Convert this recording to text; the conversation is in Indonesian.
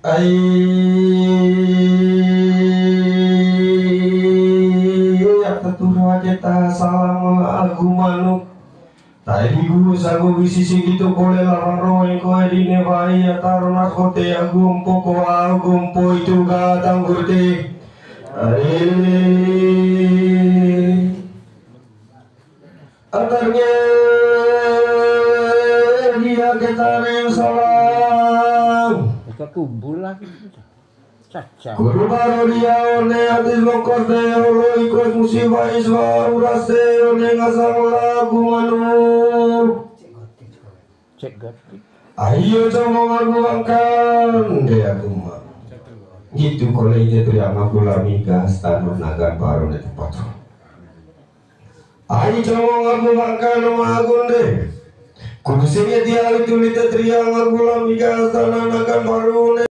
Ai tatura kita salam agu manuk taigu sagu bisisi gitu kole lararo engko edine vai ataruna kote agum poko agum po itu ga tanggurte antarnya dia kita salam kita kumpul lagi caca guru baru dia one hadis lokos de olo ikut musibah iswa urase one ngasang lagu manu cek gati ayo coba ngaku angkan dia kumah gitu kalau ini tuh yang aku lami gas tanah naga baru nanti potong ayo coba ngaku angkan nama aku deh kursinya dia itu lihat teriak ngaku lami gas tanah naga baru